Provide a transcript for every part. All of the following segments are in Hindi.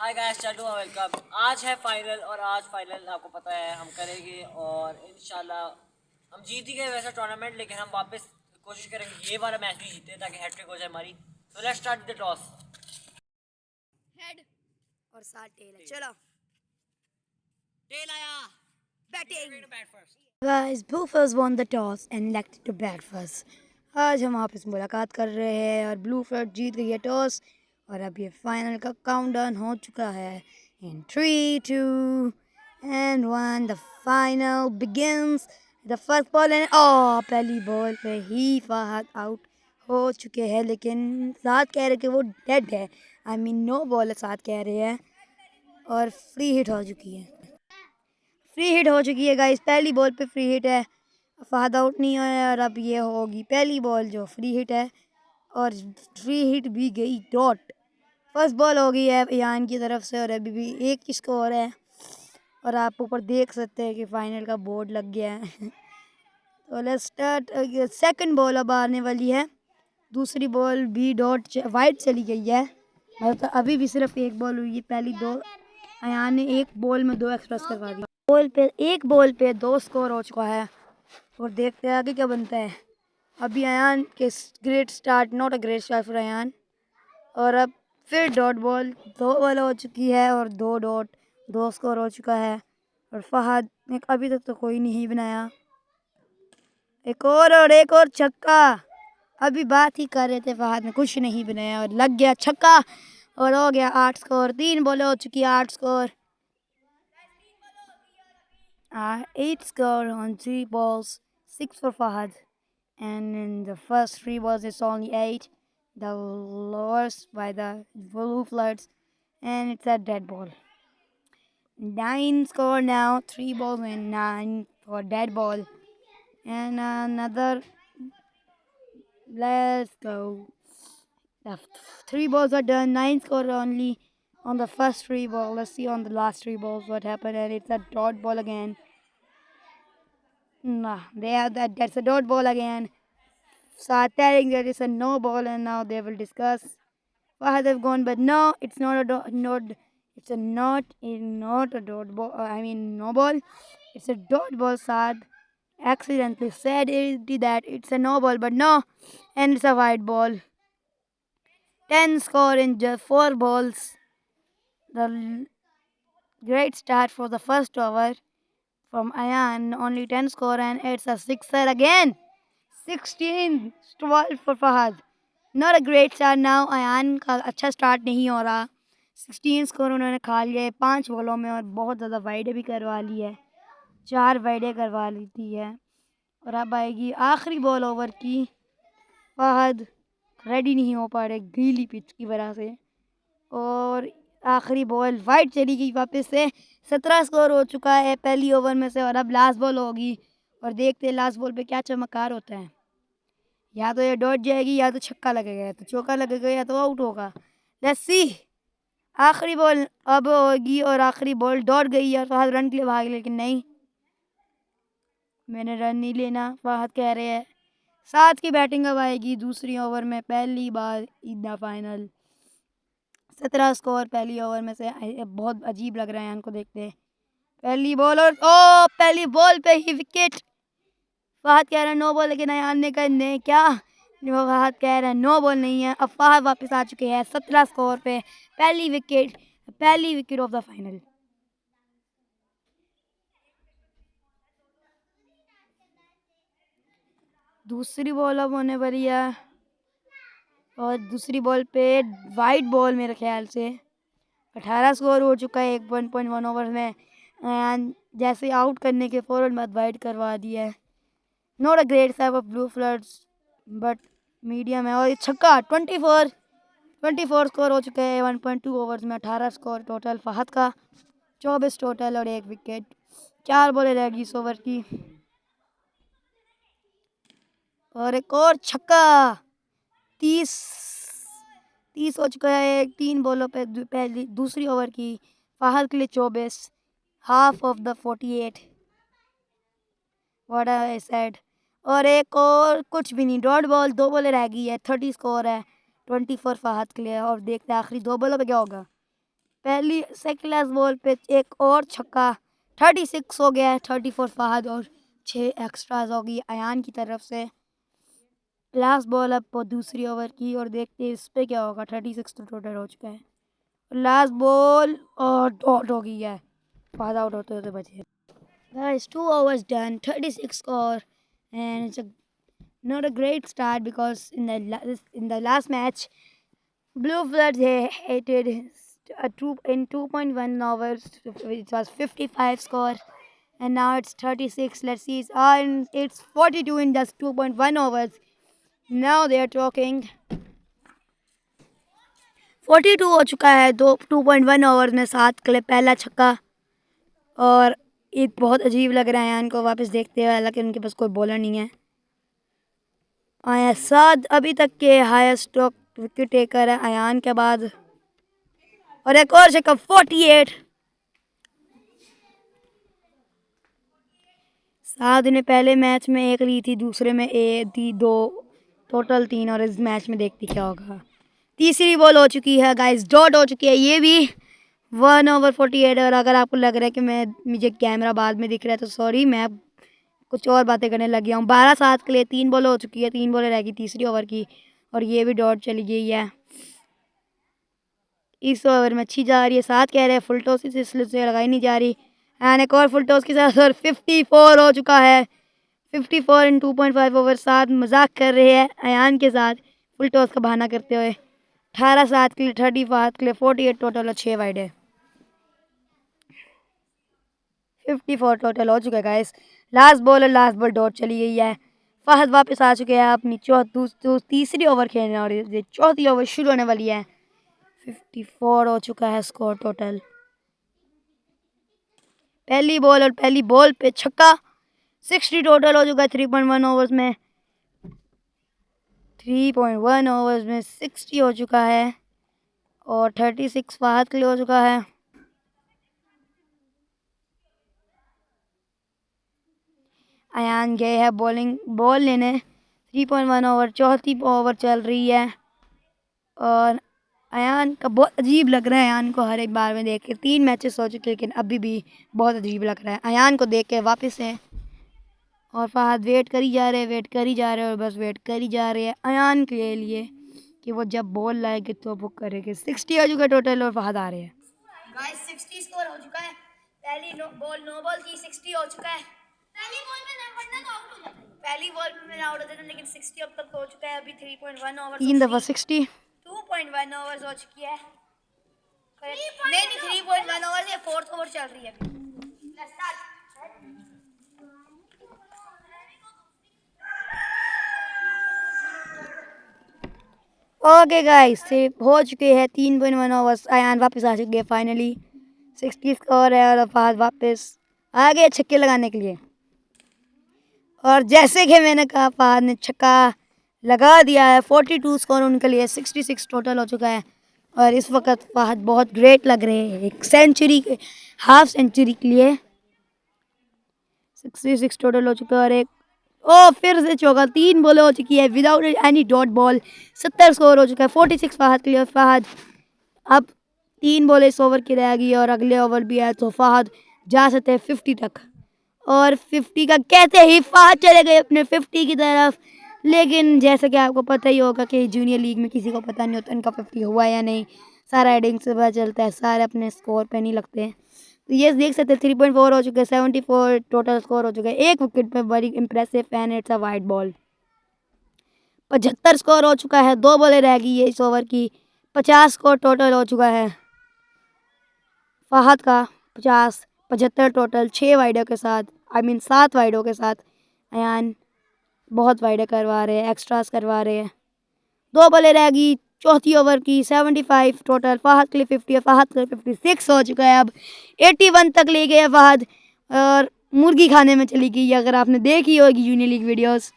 हाय गाइस, चलो वेलकम। आज है फाइनल और आज फाइनल आपको पता है हम करेंगे और इंशाल्लाह हम जीत ही गए वैसे टूर्नामेंट, लेकिन हम वापस कोशिश करेंगे ये वाला मैच भी जीते ताकि हैट्रिक हो जाए हमारी। So let's start the toss. Head और साथ टेल है। चलो टेल आया। Batting. Guys, Bluefields won the toss and elected to bat first. आज हम आपस में मुलाकात कर रहे हैं और ब्लूफिल्ड जीत गई है टॉस और अब ये फाइनल का काउंटडाउन हो चुका है। इन 3, 2 and 1 the final begins. The first ball and पहली बॉल पे ही फहद आउट हो चुके हैं, लेकिन साथ कह रहे कि वो डेड है। आई मीन नो बॉल साथ कह रहे हैं और फ्री हिट हो चुकी है। फ्री हिट हो चुकी है गाइस, पहली बॉल पे फ्री हिट है। फहद आउट नहीं हुआ और अब ये होगी पहली बॉल जो फ्री हिट है और फ्री हिट भी गई डॉट। फर्स्ट बॉल हो गई है ईयान की तरफ से और अभी भी एक ही स्कोर है और आप ऊपर देख सकते हैं कि फाइनल का बोर्ड लग गया है। तो लेट्स स्टार्ट। सेकंड बॉल अब आने वाली है। दूसरी बॉल भी डॉट वाइड चली गई है। मतलब अभी भी सिर्फ एक बॉल हुई है, पहली दो अयान ने एक बॉल में दो एक्सप्रेस करवा दी। एक बॉल पे दो स्कोर हो चुका है और देखते हैं आगे क्या बनता है। अभी अयान के great start, not a great start for Ayaan. और अब फिर डॉट बॉल, दो बॉल हो चुकी है और दो डॉट, दो स्कोर हो चुका है। और फहद ने अभी तक तो कोई नहीं बनाया। एक और छक्का। अभी बात ही कर रहे थे, फहद ने कुछ नहीं बनाया और लग गया छक्का और हो गया 8 स्कोर। 3 बॉल हो चुकी है, 8 score. 8 score on 3 balls, 6 for Fahad. And in the first 3 balls, it's only 8. The lowest by the Blue Floods. And it's a dead ball. 9 score now, 3 balls and 9 for dead ball. And another, let's go. The 3 balls are done, 9 score only on the first 3 balls. Let's see on the last 3 balls what happened. And it's a dot ball again. Nah, they have that. That's a dot ball again. So I'm telling that it's a no ball, and now they will discuss. Fahad have gone, but no, it's not a dot. Not, it's a not a dot ball. I mean, no ball. It's a dot ball. Saad accidentally said that it's a no ball, but no, and it's a white ball. 10 score in just 4 balls. The great start for the first over from Ayan. Only 10 score, and it's a sixer again. 16 12 for Fahad. Not a great start now. Ayaan का अच्छा स्टार्ट नहीं हो रहा। 16 स्कोर उन्होंने खा लिए है 5 बॉलों में और बहुत ज़्यादा वाइडें भी करवा ली है। 4 वाइडें करवा ली है और अब आएगी आखिरी बॉल ओवर की। फहद रेडी नहीं हो पा रहे गीली पिच की वजह से और आखिरी बॉल वाइड चली गई वापस से। 17 स्कोर हो चुका है पहली ओवर में से और अब लास्ट बॉल होगी और देखते हैं लास्ट बॉल पे क्या चमत्कार होता है। या तो ये डॉट जाएगी या तो छक्का लगेगा या तो चौका लगेगा या तो आउट होगा। Let's see. आखिरी बॉल अब होगी और आखिरी बॉल डॉट गई और फहद रन के लिए भाग, लेकिन नहीं, मैंने रन नहीं लेना फहद कह रहे हैं। 7 की बैटिंग अब आएगी दूसरी ओवर में पहली बार इन द फाइनल। 17 स्कोर पहली ओवर में से। बहुत अजीब लग रहा है इनको देखते। पहली बॉल और पहली बॉल पे ही विकेट। फहद कह रहा है नो बॉल, लेकिन अयान ने कहा नहीं क्या। फहद कह रहा है नो बॉल नहीं है। अब फहद वापस आ चुके हैं 17 स्कोर पे। पहली विकेट ऑफ द फाइनल। दूसरी बॉल अब होने वाली है और दूसरी बॉल पे वाइट बॉल मेरे ख्याल से। 18 स्कोर हो चुका है 1.1 ओवर में एंड जैसे आउट करने के फ़ौरन बाद वाइड करवा दिया है। Not a great side of blue floods but medium है। और ये छक्का 24 स्कोर हो चुके हैं 1.2 ओवर्स में। 18 स्कोर टोटल फहद का, 24 टोटल और एक विकेट। 4 बॉलें रह गई इस ओवर की और एक और छक्का। 30 हो चुका है 3 बॉलों पे पहली दूसरी ओवर की। फहद के लिए 24, half of the 48। What I said. और एक और कुछ भी नहीं, डॉट बॉल, 2 बॉलें रह गई है। 30 स्कोर है 24 फहद के लिए और देखते हैं आखिरी 2 बॉलों पे क्या होगा। पहली सेकंड लास्ट बॉल पे एक और छक्का, 36 हो गया है, 34 फहद और 6 एक्स्ट्राज होगी अयान की तरफ से। लास्ट बॉल अब दूसरी ओवर की और देखते हैं इस पे क्या होगा। 36 तो टोटल हो चुका है। लास्ट बॉल और डॉट हो गई है, फहद आउट होते होते बचे। Guys, 2 overs done, 36 score, and it's not a great start because in the last match, Blue Floods hated in 2.1 overs, it was 55 score, and now it's 36. Let's see, it's 42 in just 2.1 overs. Now they are talking 42 हो चुका है 2.1 ओवर में 7 के लिए पहला छक्का। और एक बहुत अजीब लग रहा है अयान को वापस देखते हुए, हालांकि उनके पास कोई बॉलर नहीं है। आया साद अभी तक के हाईएस्ट विकेट टेकर है अयान के बाद, और एक और छक्का 48। साद ने पहले मैच में 1 ली थी, दूसरे में थी 2, टोटल 3, और इस मैच में देखती क्या होगा। तीसरी बॉल हो चुकी है गाइस, डॉट हो चुकी है, ये भी 1 ओवर 48। और अगर आपको लग रहा है कि मुझे कैमरा बाद में दिख रहा है तो सॉरी, मैं कुछ और बातें करने लग गया हूँ। 12-7 के लिए 3 बॉल हो चुकी है, 3 बॉलें रह गई तीसरी ओवर की, और ये भी डॉट चली गई है। इस ओवर में अच्छी जा रही है, 7 कह रहे हैं फुल टॉस इसलिए से लगाई नहीं जा रही, एंड एक और फुल टॉस के साथ और 54 हो चुका है। 54 इन 2.5 ओवर। 7 मजाक कर रहे हैं अयान के साथ फुल टॉस का बहाना करते हुए। 18-7 के लिए 35 के लिए 48 टोटल और 6 वाइड है। 54 टोटल हो चुका है गाइस। लास्ट बॉल डॉट चली गई है। फहद वापस आ चुके हैं अपनी तीसरी ओवर खेलने, और ये चौथी ओवर शुरू होने वाली है। 54 हो चुका है स्कोर टोटल। पहली बॉल पे छक्का। 60 टोटल हो चुका है 3.1 ओवर्स में। 3.1 ओवर्स में 60 हो चुका है, और 36 फहद के लिए हो चुका है। अयान गए है बॉल लेने। 3.1 ओवर, चौथी ओवर चल रही है, और अयान का बहुत अजीब लग रहा है। अयान को हर एक बार में देख के 3 मैचेस हो चुके, लेकिन अभी भी बहुत अजीब लग रहा है अयान को देख के वापस से। और फहद वेट करी जा रहे और बस वेट करी जा रहे हैं अयान के लिए कि वो जब बॉल लाएंगे तो वो करेंगे। 60 हो चुका टोटल और फहद आ रहे हैं। गाइस 60 स्कोर हो चुका है। पहली नो बॉल की 60 हो चुका है। पहली बॉल में ना वरना तो आउट हो जाता। पहली बॉल में मैं आउट हो जाता, लेकिन 60 अब तक हो चुका है। अभी 3.1 ओवर 3 दफ़ा 60। 2.1 ओवर्स हो चुकी है। नहीं 3.1 ओवर, ये 4th ओवर चल रही है अभी। Let's start. ओके गाइस, से हो चुके हैं 3.1 ओवर्स। अयान वापस आ चुके हैं फाइनली। 60 स्कोर है, और फहद वापस आ गए छक्के लगाने के लिए। और जैसे कि मैंने कहा, फहद ने छक्का लगा दिया है। 42 स्कोर उनके लिए, 66 टोटल हो चुका है। और इस वक्त फहद बहुत ग्रेट लग रहे हैं, एक सेंचुरी के हाफ सेंचुरी के लिए। 66 टोटल हो चुका है, और एक फिर से चौका। 3 बॉलें हो चुकी है without any dot ball. 70 score हो चुका है। 46 फहद के लिए, और फहद अब 3 बॉलें इस ओवर की रहेगी, और अगले ओवर भी है, तो फहद जा सकते हैं 50 तक। और 50 का कहते ही फहद चले गए अपने 50 की तरफ। लेकिन जैसे कि आपको पता ही होगा कि जूनियर लीग में किसी को पता नहीं होता इनका 50 हुआ या नहीं। सारा हेडिंग से पता चलता है, सारे अपने स्कोर पे नहीं लगते हैं। तो ये देख सकते हैं 3.4 हो चुके हैं। 74 टोटल स्कोर हो चुके हैं। 1 विकेट पे बड़ी impressive, and it's a wide ball. 75 score हो चुका है। 2 बॉलें रह गई है इस ओवर की। 50 स्कोर टोटल हो चुका है फहद का। 75 टोटल 6 वाइडों के साथ, 7 वाइडों के साथ। अयान बहुत वाइडे करवा रहे हैं, एक्स्ट्रास करवा रहे हैं। 2 बॉलें रह गई चौथी ओवर की। 75 टोटल। फहद के लिए 50 है, फहद के लिए 56 हो चुका है। अब 81 तक ले गए फहद, और मुर्गी खाने में चली गई है। अगर आपने देखी होगी जूनियर लीग वीडियोस,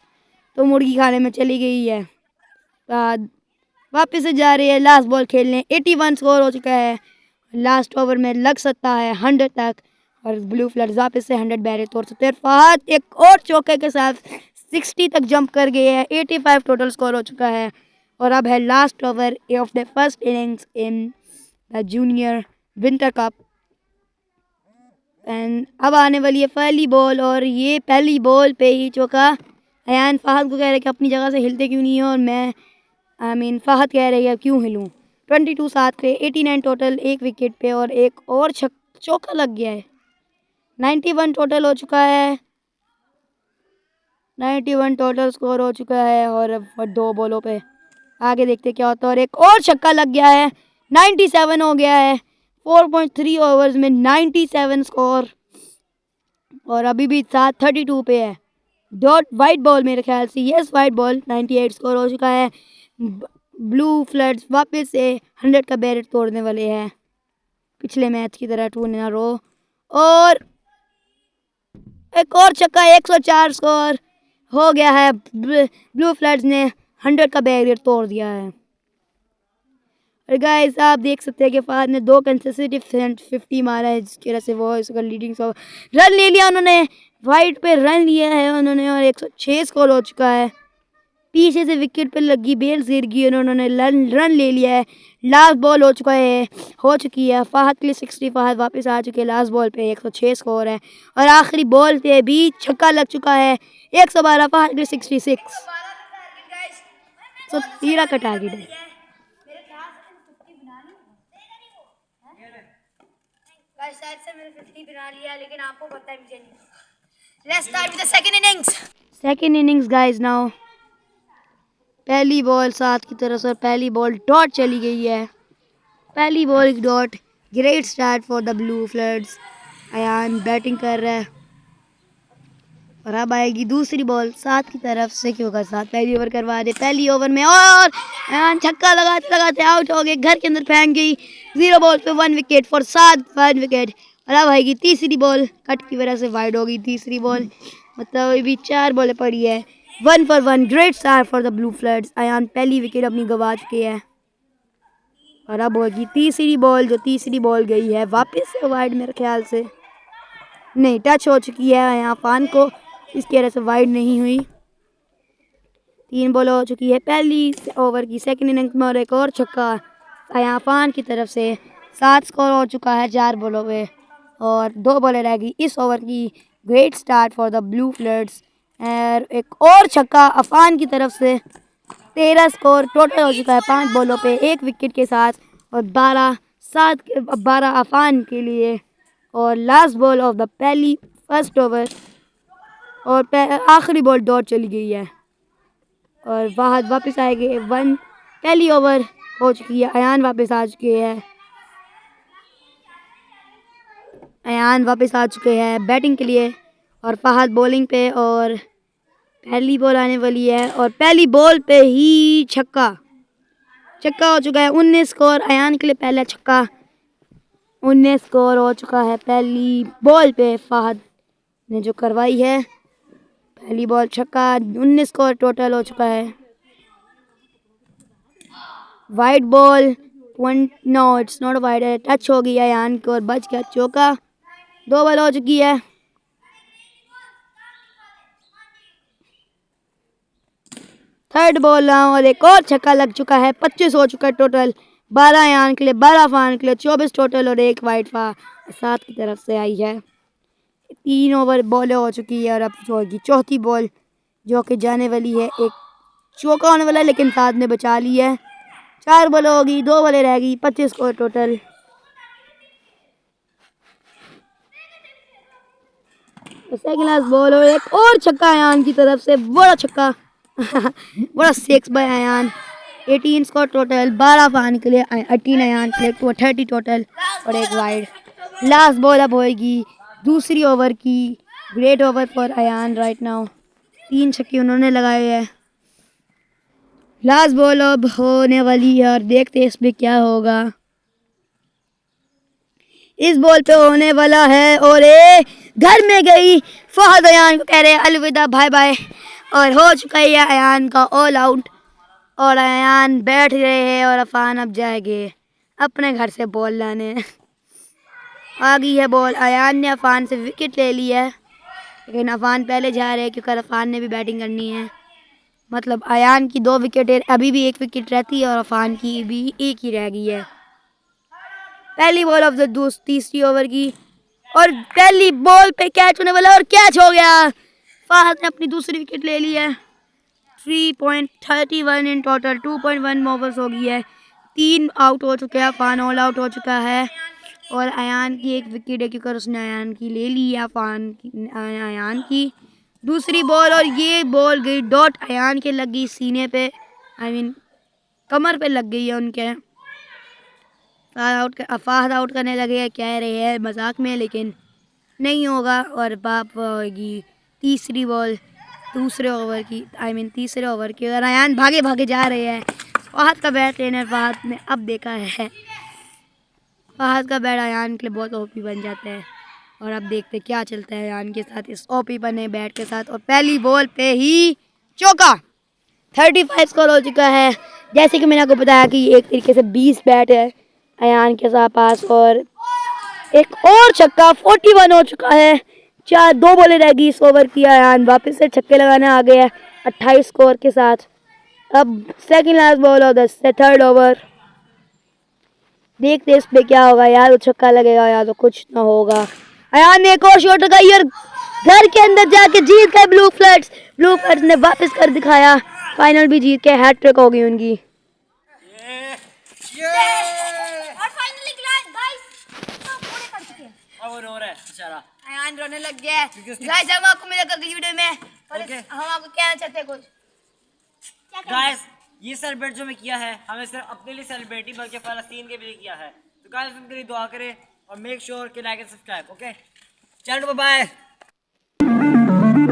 तो मुर्गी खाने में चली गई है। फहद वापस से जा रही है लास्ट बॉल खेलने। 81 स्कोर हो चुका है। लास्ट ओवर में लग सकता है 100 तक, और ब्लू फ्लड्स वापस से 100 बैरियर तोड़ सकते हैं। फहद एक और चौके के साथ 60 तक जंप कर गए हैं। 85 टोटल स्कोर हो चुका है, और अब है last over of the first innings in the junior winter cup. And अब आने वाली है पहली बॉल और ये पहली बॉल पे ही चौका। अयान फ़हद को कह रहे कि अपनी जगह से हिलते क्यों नहीं हो, और मैं फ़हद कह रही है क्यों हिलूं। 22 साथ पे 89 टोटल एक विकेट पे, और एक और चौका लग गया है। 91 टोटल हो चुका है, 91 टोटल स्कोर हो चुका है। और अब 2 बॉलों पे आगे देखते क्या होता है, और एक और छक्का लग गया है। 97 हो गया है 4.3 ओवर्स में 97 स्कोर, और अभी भी साथ 32 पे है। डॉट वाइट बॉल मेरे ख्याल से, यस वाइट बॉल, 98 स्कोर हो चुका है। ब्लू फ्लड्स वापस से 100 का बैरियर तोड़ने वाले हैं, पिछले मैच की तरह 2 इन अ रो। और एक और छक्का, 104 स्कोर हो गया है। ब्लू फ्लड्स ने 100 का बैरियर तोड़ दिया है। और गाइस आप देख सकते हैं कि फ़हद ने 2 कंसेक्यूटिव 50 मारा है, जिसकी वजह से वो इसका लीडिंग रन ले लिया उन्होंने। वाइट पे रन लिया है उन्होंने, और 106 स्कोर हो चुका है। पीछे से विकेट पे लगी बेल गिर गई, उन्होंने रन ले लिया है। लास्ट बॉल हो चुकी है फ़हद के लिए 60। फ़हद वापस आ चुके हैं लास्ट बॉल पे, 106 स्कोर है। और आखिरी बॉल पे भी छक्का लग चुका है, 112। फ़हद के लिए 66। तो 13 का टारगेट है। शायद से मैंने 50 बना लिया, लेकिन आपको पता है मुझे नहीं। Let's start with the second innings. Second innings guys now. पहली बॉल 7 की तरफ से, और पहली बॉल डॉट चली गई है। पहली बॉल एक dot, great start for the Blue Floods. Ayaan batting कर रहा है, और अब आएगी दूसरी बॉल 7 की तरफ से, क्यों का 7 पहली ओवर करवा दे। पहली ओवर में और अयान छक्का लगाते लगाते आउट हो गए, घर के अंदर फेंक गई। 0 बॉल पे 1 विकेट फॉर 7, 1 विकेट। और अब आएगी तीसरी बॉल, कट की वजह से वाइड हो गई तीसरी बॉल, मतलब अभी 4 बॉलें पड़ी है। 1 for 1, great start for the Blue Floods. Ayaan पहली विकेट अपनी गंवा चुके हैं, और अब होगी तीसरी बॉल, जो तीसरी बॉल गई है वापस से वाइड, मेरे ख्याल से नहीं, टच हो चुकी है यहाँ फान को, इसकी वजह से वाइड नहीं हुई। 3 बॉल हो चुकी है पहली ओवर की सेकंड इनिंग्स में, और एक और छक्का यहाँ फान की तरफ से। 7 स्कोर हो चुका है 4 बॉलों पे, और 2 बॉलें रह गई इस ओवर की। Great start for the Blue floods. और एक और छक्का अफान की तरफ से। 13 स्कोर टोटल हो चुका है 5 बॉलों पे 1 विकेट के साथ, और 12 अफान के लिए। और last ball of the first over, और आखिरी बॉल डॉट चली गई है, और फ़हद वापस आएंगे। पहली ओवर हो चुकी है, अयान वापस आ चुके हैं। अयान वापस आ चुके हैं बैटिंग के लिए, और फ़हद बॉलिंग पे। और पहली बॉल आने वाली है, और पहली बॉल पे ही छक्का हो चुका है। 19 स्कोर अयान के लिए, पहला छक्का। 19 स्कोर हो चुका है पहली बॉल पे फ़हद ने जो करवाई है, पहली बॉल छक्का। 19 स्कोर टोटल हो चुका है। Wide ball, no it's not wide, touch हो गई है अयान को, और बच गया चौका। 2 बॉल हो चुकी है। थर्ड बॉल और एक और छक्का लग चुका है। 25 हो चुका है टोटल। 12 अयान के लिए, 12 फान के लिए, 24 टोटल, और 1 वाइड 7 की तरफ से आई है। 3 ओवर बॉलें हो चुकी है, और अब जो होगी चौथी बॉल, जो कि जाने वाली है। एक चौका होने वाला है, लेकिन 7 ने बचा ली है। 4 बॉलें होगी, 2 बॉलें रह गई, 25 score total. Second last ball, और एक और छक्का अयान की तरफ से, बड़ा छक्का बड़ा 6 बाय अयान। 18 स्कोर टोटल, 12 फान के लिए, 18 अयान के लिए, 30 टोटल, और 1 वाइड। लास्ट बॉल अब होएगी दूसरी ओवर की। Great over for Ayaan right now. 3 छक्के उन्होंने लगाए हैं। लास्ट बॉल अब होने वाली है, और देखते हैं इसमें क्या होगा। इस बॉल पे होने वाला है, और घर में गई। फ़हद अयान को कह रहे हैं अलविदा, बाय बाय, और हो चुका है अयान का ऑल आउट। और अयान बैठ गए हैं, और अफान अब जाएंगे अपने घर से बॉल लाने। आ गई है बॉल, अयान ने अफान से विकेट ले ली है, लेकिन अफान पहले जा रहे हैं, क्योंकि अफान ने भी बैटिंग करनी है। मतलब अयान की 2 विकेट, अभी भी 1 विकेट रहती है, और अफान की भी 1 ही रह गई है। पहली बॉल ऑफ द तीसरी ओवर की और पहली बॉल पे कैच होने वाला और कैच हो गया। फहद ने अपनी दूसरी विकेट ले ली है। 3.31 इन टोटल, 2.1 ओवर्स हो गई है। 3 आउट हो चुके हैं, फान ऑल आउट हो चुका है और अयान की एक विकेट है क्योंकि उसने अयान की ले ली है। अयान की दूसरी बॉल और ये बॉल गई डॉट अयान के लग गई सीने पे, आई मीन कमर पे लग गई है उनके। फाहद आउट करने लगे कह रहे हैं मजाक में, लेकिन नहीं होगा। और बाप होगी तीसरी बॉल दूसरे ओवर की, आई मीन तीसरे ओवर की और अयान भागे भागे जा रहे हैं। फहद का बैट ट्रेनर फहद ने अब देखा है, फहद का बैट अयान के लिए बहुत ओपी बन जाता है और अब देखते क्या चलता है अयान के साथ इस ओपी बने बैट के साथ। और पहली बॉल पे ही चौका। 35 स्कोर हो चुका है। जैसे कि मैंने आपको बताया कि एक तरीके से 20 बैट है अयान के साथ पास और एक और छक्का। 41 हो चुका है। 2 बॉलें रह गई इस ओवर की। अयान वापस से छक्के लगाने आ गया है 28 स्कोर के साथ। अब second last ball of the third over, देखते इस पे क्या होगा, या तो छक्का लगेगा या तो कुछ ना होगा। अयान ने एक और शॉट लगाई और घर के अंदर जाके जीत गए ब्लू फ्लड्स। ब्लू फ्लड्स ने वापस कर दिखाया, फाइनल भी जीत के हैट्रिक हो गई उनकी। और फाइनली गाइस पूरे कर चुके हैं। अब वो रो रहा है बेचारा, अयान रोने लग गया है। गाइस हम आपको मिलेगा अगली वीडियो में और हम आपको कहना चाहते हैं कुछ। क्या कहना गाइस ये सेलिब्रेट जो मैं किया है हमें सिर्फ अपने लिए सेलिब्रेट नहीं बल्कि फ़लस्तीन के लिए किया है। तो गाइस उनके लिए दुआ करें और मेक श्योर कि लाइक एंड सब्सक्राइब। ओके चलो bye bye.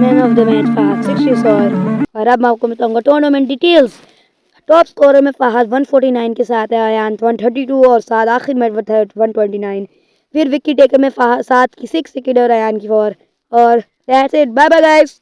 Man of the match Fahad 60 score. और अब मैं आपको बताऊंगा टूर्नामेंट डिटेल्स। टॉप स्कोरर में फहद 149 के साथ है, अयान 132 और साथ आखिर में 129। फिर विकेट टेकर में फहद 7 की 6 विकेट और अयान की 4। और that's it, bye bye guys.